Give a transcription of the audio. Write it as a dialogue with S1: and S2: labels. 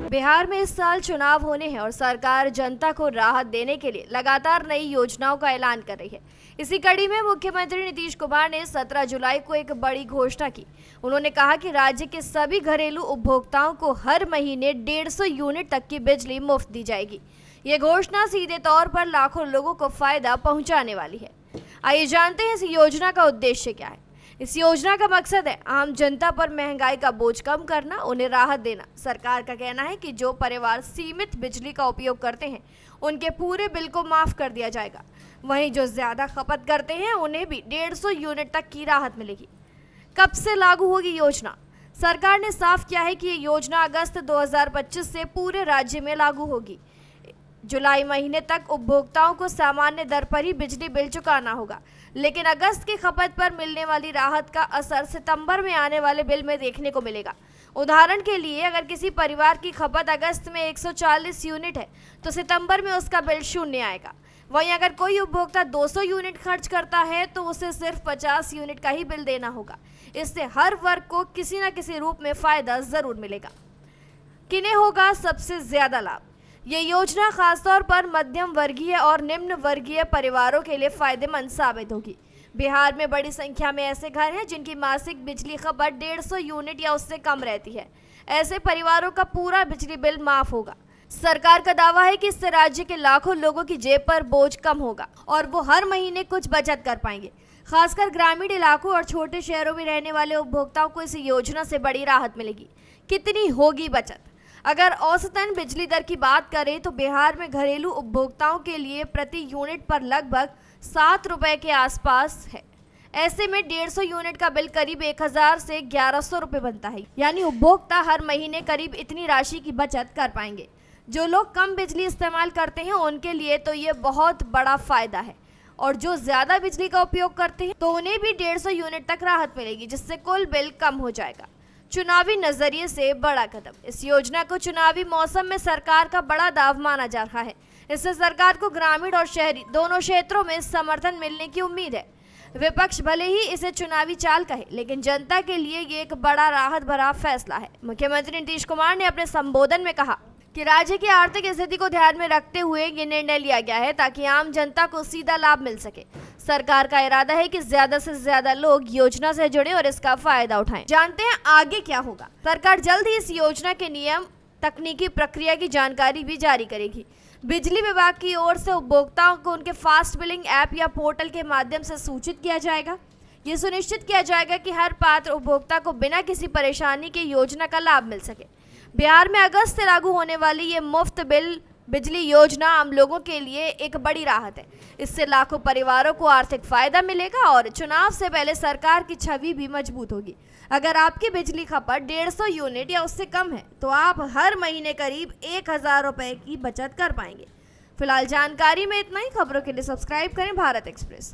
S1: बिहार में इस साल चुनाव होने हैं और सरकार जनता को राहत देने के लिए लगातार नई योजनाओं का ऐलान कर रही है। इसी कड़ी में मुख्यमंत्री नीतीश कुमार ने 17 जुलाई को एक बड़ी घोषणा की। उन्होंने कहा कि राज्य के सभी घरेलू उपभोक्ताओं को हर महीने 150 यूनिट तक की बिजली मुफ्त दी जाएगी। ये घोषणा सीधे तौर पर लाखों लोगों को फायदा पहुंचाने वाली है। आइए जानते हैं इस योजना का उद्देश्य क्या है। इस योजना का मकसद है आम जनता पर महंगाई का बोझ कम करना, उन्हें राहत देना। सरकार का कहना है कि जो परिवार सीमित बिजली का उपयोग करते हैं उनके पूरे बिल को माफ कर दिया जाएगा। वहीं जो ज्यादा खपत करते हैं उन्हें भी 150 यूनिट तक की राहत मिलेगी। कब से लागू होगी योजना? सरकार ने साफ किया है कि ये योजना अगस्त 2025 से पूरे राज्य में लागू होगी। जुलाई महीने तक उपभोक्ताओं को सामान्य दर पर ही बिजली बिल चुकाना होगा, लेकिन अगस्त की खपत पर मिलने वाली राहत का असर सितंबर में आने वाले बिल में देखने को मिलेगा। उदाहरण के लिए, अगर किसी परिवार की खपत अगस्त में 140 यूनिट है तो सितंबर में उसका बिल 0 आएगा। वहीं अगर कोई उपभोक्ता 200 यूनिट खर्च करता है तो उसे सिर्फ 50 यूनिट का ही बिल देना होगा। इससे हर वर्ग को किसी न किसी रूप में फायदा जरूर मिलेगा। किन्हें होगा सबसे ज्यादा लाभ? ये योजना खासतौर पर मध्यम वर्गीय और निम्न वर्गीय परिवारों के लिए फायदेमंद साबित होगी। बिहार में बड़ी संख्या में ऐसे घर हैं जिनकी मासिक बिजली खपत 150 यूनिट या उससे कम रहती है। ऐसे परिवारों का पूरा बिजली बिल माफ होगा। सरकार का दावा है कि इससे राज्य के लाखों लोगों की जेब पर बोझ कम होगा और वो हर महीने कुछ बचत कर पाएंगे। खासकर ग्रामीण इलाकों और छोटे शहरों में रहने वाले उपभोक्ताओं को इस योजना से बड़ी राहत मिलेगी। कितनी होगी बचत? अगर औसतन बिजली दर की बात करें तो बिहार में घरेलू उपभोक्ताओं के लिए प्रति यूनिट पर लगभग 7 रुपए के आसपास है। ऐसे में 150 यूनिट का बिल करीब 1000 से 1100 रुपए बनता है। यानी उपभोक्ता हर महीने करीब इतनी राशि की बचत कर पाएंगे। जो लोग कम बिजली इस्तेमाल करते हैं उनके लिए तो ये बहुत बड़ा फायदा है, और जो ज्यादा बिजली का उपयोग करते हैं तो उन्हें भी 150 यूनिट तक राहत मिलेगी, जिससे कुल बिल कम हो जाएगा। चुनावी नजरिए से बड़ा कदम। इस योजना को चुनावी मौसम में सरकार का बड़ा दाव माना जा रहा है। इससे सरकार को ग्रामीण और शहरी दोनों क्षेत्रों में समर्थन मिलने की उम्मीद है। विपक्ष भले ही इसे चुनावी चाल कहे, लेकिन जनता के लिए ये एक बड़ा राहत भरा फैसला है। मुख्यमंत्री नीतीश कुमार ने अपने संबोधन में कहा कि राज्य की आर्थिक स्थिति को ध्यान में रखते हुए ये निर्णय लिया गया है ताकि आम जनता को सीधा लाभ मिल सके। सरकार का इरादा है कि ज्यादा से ज्यादा लोग योजना से जुड़े और इसका फायदा उठाएं। जानते हैं आगे क्या होगा। सरकार जल्द ही इस योजना के नियम, तकनीकी प्रक्रिया की जानकारी भी जारी करेगी। बिजली विभाग की ओर से उपभोक्ताओं को उनके फास्ट बिलिंग ऐप या पोर्टल के माध्यम से सूचित किया जाएगा। ये सुनिश्चित किया जाएगा कि हर पात्र उपभोक्ता को बिना किसी परेशानी के योजना का लाभ मिल सके। बिहार में अगस्त से लागू होने वाली ये मुफ्त बिजली योजना आम लोगों के लिए एक बड़ी राहत है। इससे लाखों परिवारों को आर्थिक फायदा मिलेगा और चुनाव से पहले सरकार की छवि भी मजबूत होगी। अगर आपकी बिजली खपत 150 यूनिट या उससे कम है तो आप हर महीने करीब 1000 रुपए की बचत कर पाएंगे। फिलहाल जानकारी में इतना ही। खबरों के लिए सब्सक्राइब करें भारत एक्सप्रेस।